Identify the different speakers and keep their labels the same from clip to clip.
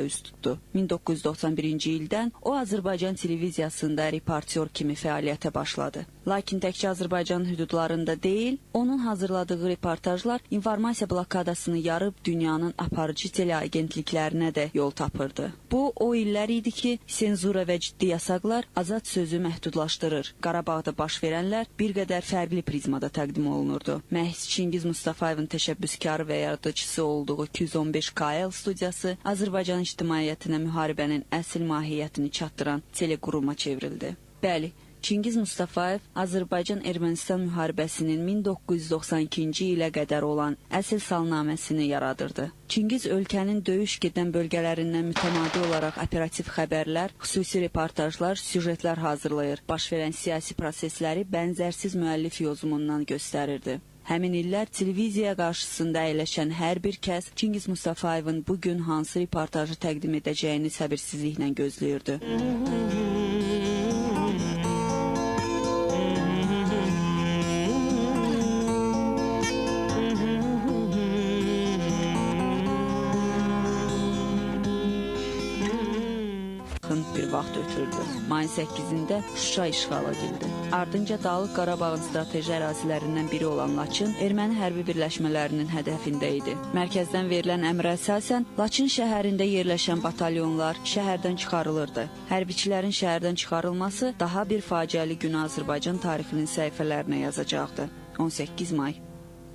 Speaker 1: üz tutdu. 1991-ci ildən o Azərbaycan televiziyasında reportyor kimi fəaliyyətə başladı. Lakin təkcə Azərbaycan hüdudlarında deyil, onun hazırladığı reportajlar informasiya blokadasını yarıb dünyanın aparıcı teleagentliklərinə də yol tapırdı. Bu, o illər idi ki, senzura və ciddi yasaqlar azad sözü məhdudlaşdırır. Qarabağda baş verənlər bir qədər fərqli prizmada təqdim olunurdu. Məhz Çingiz Mustafayevin təşəbbüskarı və yaradıcısı olduğu 215 KL studiyası Azərbaycan ictimaiyyətinə müharibənin əsl mahiyyətini çatdıran telequruma çevrildi. Bəli, Çingiz Mustafayev Azərbaycan-Ermənistan müharibəsinin 1992-ci ilə qədər olan əsl salnaməsini yaradırdı. Çingiz ölkənin döyüş gedən bölgələrindən mütəmadi olaraq operativ xəbərlər, xüsusi reportajlar, süjetlər hazırlayır. Baş verən siyasi prosesləri bənzərsiz müəllif yozumundan göstərirdi. Həmin illər televiziya qarşısında əyləşən hər bir kəs Çingiz Mustafayevin bugün hansı reportajı təqdim edəcəyini səbirsizliklə gözləyirdi. Bir vaxt ötürdü. Mayın 8-də Şuşa işğal edildi. Ardınca Dağlıq Qarabağın strateji ərazilərindən biri olan Laçın erməni hərbi birləşmələrinin hədəfində idi. Mərkəzdən verilən əmrə əsasən Laçın şəhərində yerləşən batalyonlar şəhərdən çıxarılırdı. Hərbiçilərin şəhərdən çıxarılması daha bir faciəli günü Azərbaycan tarixinin səhifələrinə yazacaqdı. 18 may.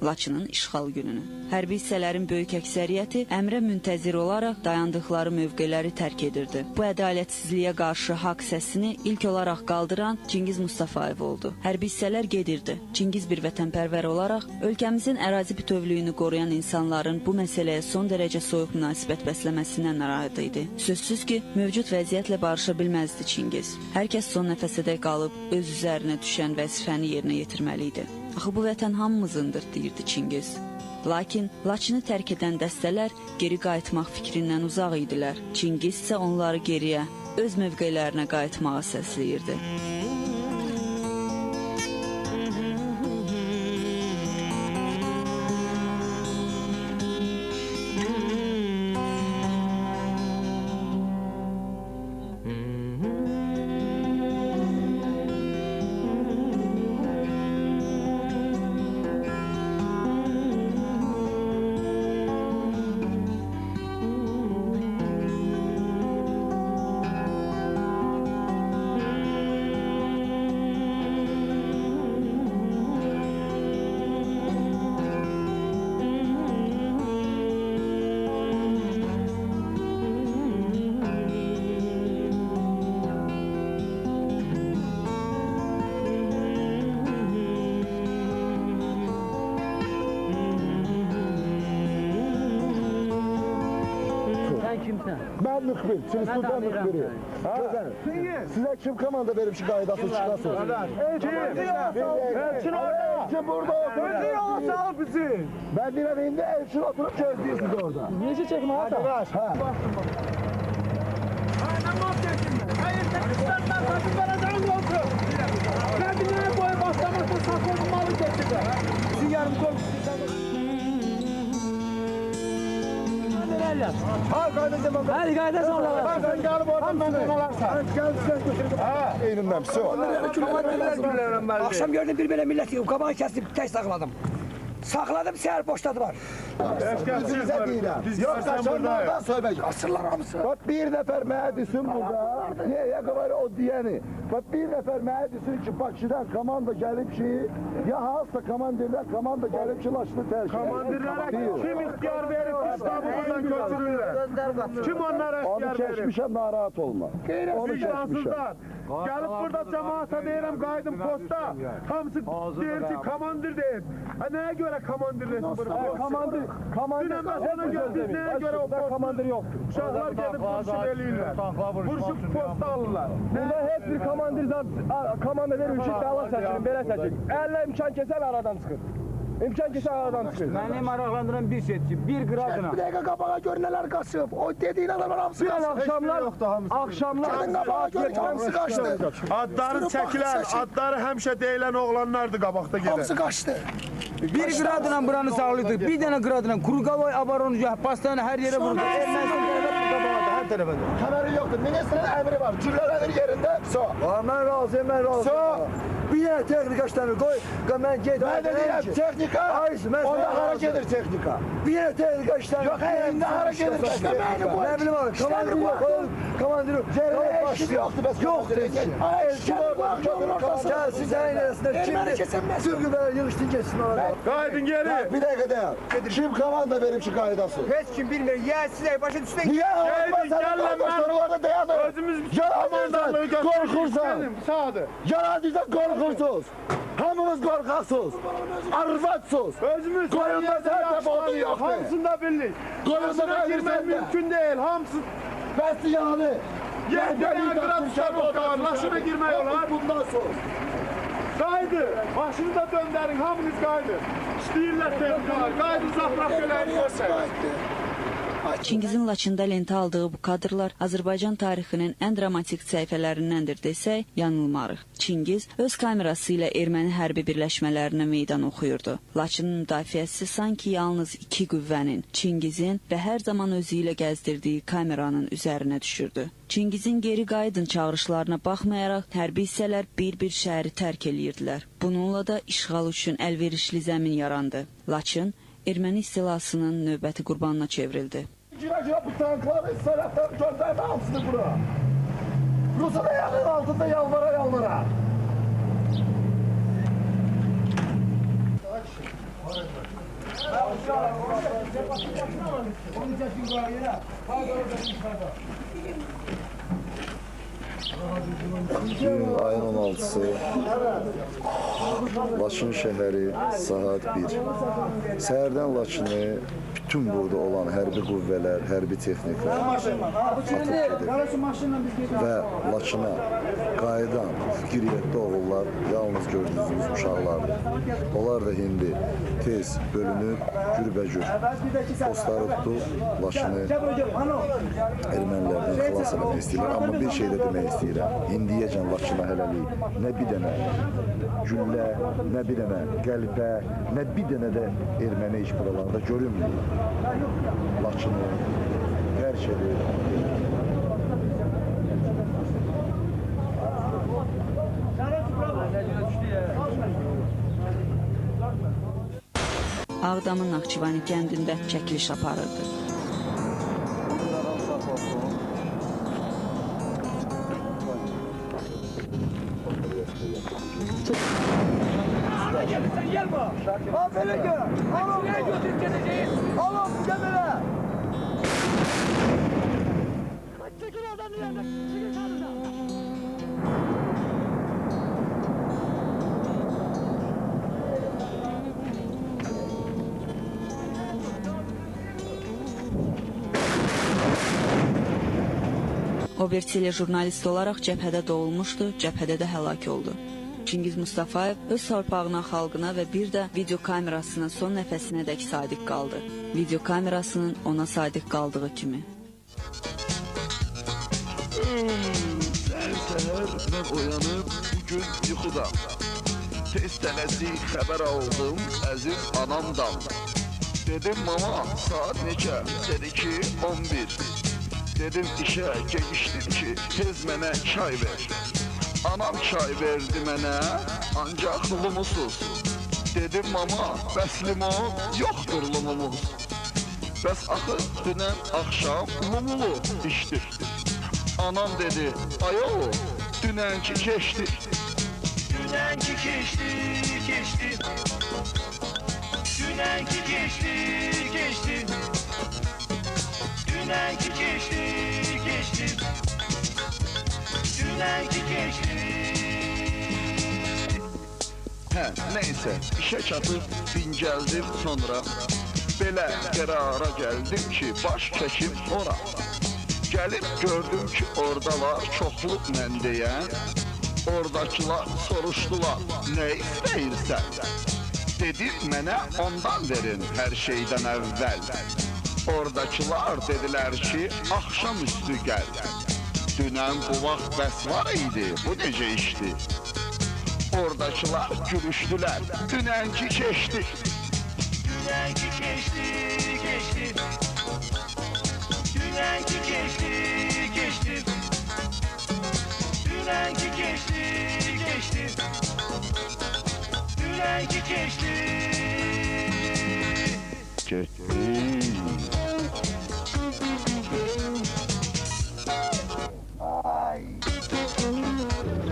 Speaker 1: Laçının işğal gününü. Hərbi hissələrin böyük əksəriyyəti əmrə müntəzir olaraq dayandıqları mövqeləri tərk edirdi. Bu ədalətsizliyə qarşı haqq səsini ilk olaraq qaldıran Çingiz Mustafayev oldu. Hərbi hissələr gedirdi. Çingiz bir vətənpərvər olaraq ölkəmizin ərazi bütövlüyünü qoruyan insanların bu məsələyə son dərəcə soyuq münasibət bəsləməsindən narahat idi. Sözsüz ki, mövcud vəziyyətlə barışa bilməzdi Çingiz. Hər kəs son nəfəsədək qalıb öz üzərinə düşən vəzifəni yerinə yetirməli idi. Axı bu vətən hamımızındır, deyirdi Çingiz. Lakin Laçını tərk edən dəstələr geri qayıtmaq fikrindən uzaq idilər. Çingiz isə onları geriyə, öz mövqelərinə qayıtmağa səsləyirdi.
Speaker 2: Ben müxbir, Çingiz müxbiri. Size kim komanda verip şu qaydası çıxasın? Elçin orada. Elçin burada oturur. Gözü yola sağ bizi. Ben dinlediğimde Elçin oturup gözlüyorsunuz orada. Neyse çekme arkadaş. Aynen mahketimde. Hayır, teknislerden takip vereceğim olsun. Kendine boy başlamasın, sakın malı çekti. Sizin yarım komşusunuz. Ha kardeşim bak. Hadi kardeşim Allah'a. Bak sen gelip oradan benden alarsan. Gel sen götür. Ha. Eynimden все.
Speaker 3: Akşam gördüm bir böyle millet gibi kabağı kestim tek sakladım. Sakladım seher boşladılar.
Speaker 2: Yok kaçanlardan söyleyeceğim.
Speaker 3: Asırlar hamısı.
Speaker 2: Bak bir nefer mühendisin burada. Niye kadar o diyeni. Bak bir nefer mühendisin ki Bakı'dan komanda gelip ki ya halsa komanda gelip ki Laçını terk eder.
Speaker 4: Komandirlere kim ihtiyar verip İstanbul'dan götürürler? Kim onlara ihtiyar
Speaker 2: verir? Onu geçmişe narahat olma. Onu geçmişe.
Speaker 4: Gelip burada cemaata deyirəm qaydım posta. Hamısı deyir ki komandir deyir. Neye göre komandir deyir?
Speaker 2: Komandir
Speaker 4: sana gördük neye göre o posta?
Speaker 2: Komandir yoktur.
Speaker 4: Uşaqlar gelip vuruşup eləyirlər. Vuruşup posta alırlar.
Speaker 2: Burada hep bir komanda verir ki dağla seçilir, belə seçilir. Elle imkan keser aradan çıkır. İmkan keser aradan çıkır.
Speaker 3: Beni maraqlandıran bir şey ki, bir qradına.
Speaker 2: Bir dəqiqə qabağa gör nələr qaçıb. O dediyin adamlar hamısı qaçıb. Akşamlar
Speaker 4: Cadın
Speaker 2: qabağa gör hamısı qaçdı.
Speaker 4: Adları çəkilən, adları həmişə deyilən oğlanlardı qabaqda gedən.
Speaker 2: Hamısı qaçdı.
Speaker 3: Bir qradına buranı sağlıydı. Bir dənə qradına Kurgavoy, Abaroncu, Pastanı hər yerə vurdu. Ermənistan tərəfə qabağa.
Speaker 5: Gəlirəm telefonda.
Speaker 2: Kəməri yoxdur. Ministerin əmri var. Güllərin yerində so.
Speaker 5: Mən razıyam, mən razıyam. Bir yer texnika işləmir. Qoy, mən gedim.
Speaker 2: Mən də deyirəm, texnika. Onda hara gedir texnika?
Speaker 5: Bir yer texnika işləmir.
Speaker 2: Yox, indi hara gedir texnika?
Speaker 5: Nə bilim abi, komandir yox. Komandir yox.
Speaker 2: Yerine eşit yoxdur.
Speaker 5: Yoxdur. Gəl, siz əyin arasında kimdir? Türkü belə yığışdın geçsin arada.
Speaker 4: Qaydın geri.
Speaker 2: Bir dəqiqə deyəm. Kim komanda verib ki qaydası?
Speaker 5: Heç kim bilmir. Ya sizə başa düşdün.
Speaker 2: Niyə?
Speaker 4: Gəl lan mən.
Speaker 2: Orada dayanır.
Speaker 4: Özümüz
Speaker 2: Yaradıysan, qorxursan.
Speaker 4: Sağdır.
Speaker 2: Yaradıysan, qorxursuz. Hamınız qorxaksız. Arvadsız.
Speaker 4: Özümüz
Speaker 2: Qoyunda səhətə boğdu yoxdur.
Speaker 4: Hamısında birlik.
Speaker 2: Qoyunda
Speaker 4: girmək mümkün deyil. Hamısı
Speaker 2: bəsli yanı.
Speaker 4: Yerdən qıratışlar olar. Maşına girmək olar.
Speaker 2: Bundan sonra.
Speaker 4: Qaydı. Maşını da döndərin. Hamınız qaydı. İstəyirlər texnikalar. Qaydı zapravkaları göstərin.
Speaker 1: Çingizin Laçında lentə aldığı bu kadrlar Azərbaycan tarixinin ən dramatik səhifələrindəndir desək, yanılmarıq. Çingiz öz kamerası ilə erməni hərbi birləşmələrinə meydan oxuyurdu. Laçının müdafiəsi sanki yalnız iki qüvvənin, Çingizin və hər zaman özü ilə gəzdirdiyi kameranın üzərinə düşürdü. Çingizin geri qayıdın çağırışlarına baxmayaraq hərbi hissələr bir-bir şəhəri tərk edirdilər. Bununla da işğal üçün əlverişli zəmin yarandı. Laçın erməni istilasının növbəti qurbanına çevrildi.
Speaker 2: Girəcək bu tankları, sərətləri göndərmə hamısını bura. Rusun ayağının altında yalvara.
Speaker 6: Ayın 16-sı Laçın şəhəri saat 1. Səhərdən Laçını bütün burada olan hərbi qüvvələr, hərbi texnika atıb gedir. Və Laçına qayıdan qiriyyətli oğullar yalnız gördüyünüz uşaqlardır. Onlar da indi tez bölünüb, gürbəcür postları tutub Laçını ermənilərdən xilas eləmək istəyirlər. Amma bir şey də demək istəyirəm. İndiyəcən Laçına hələlik nə bir dənə güllə, nə bir dənə qəlpə, nə bir dənə də erməni iş buralarda görünmür. Laçını tərk edir.
Speaker 1: Ağdamın Naxçıvani kəndində çəkiliş aparırdı.
Speaker 3: Sen yer bu. Aferin ki. Alın. Nereye götürüp gideceğiz? Alın gemine. Çıkın oradan yerine. Çıkın karnına.
Speaker 1: O bir telejurnalist olaraq cəbhədə doğulmuşdu, cəbhədə də həlak oldu. Çingiz Mustafayev öz torpağına, xalqına və bir də video kamerasına son nəfəsinədək sadiq qaldı. Video kamerasının ona sadiq qaldığı kimi.
Speaker 7: Səhər mən oyanıb bugün yuxuda. Tez tələsi xəbər aldım əziz anamdan. Dedim mama saat neçə? Dedi ki 11. Dedim işə gecikdim ki tez mənə çay ver. Anam çay verdi mənə, ancaq lumusuz. Dedim mama, bəs limon yoxdur lumumuz. Bəs axı dünən axşam lumulu içdir. Anam dedi, ayol, dünənki keçdi. Dünənki keçdi, keçdi. Dünənki keçdi, keçdi. Dünənki keçdi, keçdi. Dünənki keçdi. Neyse, işe çatıb dincəldim sonra. Belə qərara gəldim ki, baş çəkim ora. Gəlib gördüm ki, oradalar çoxluq mən deyən. Oradakılar soruşdular, nə istəyirsən? Dedim, mənə ondan verin hər şeydən əvvəl. Oradakılar dedilər ki, axşam üstü gəl. Dünən bu vaxt bəs var idi, bu necə işdi? Oradakılar gülüşdülər, dünənki keçdi. Dünənki keçdi, keçdi. Dünənki keçdi, getdi.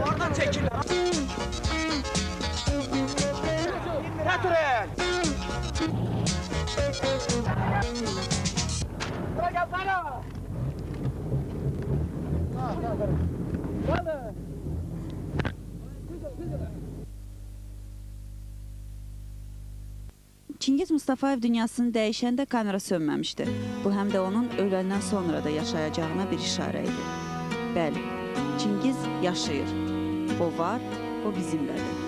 Speaker 3: Oradan çekil. Yatırın. Bırak yapsana.
Speaker 1: Çingiz Mustafayev dünyasını dəyişəndə kamera sönməmişdi. Bu həm də onun öləndən sonra da yaşayacağına bir işarə idi. Bəli, Çingiz yaşayır. O var, o bizimlədir.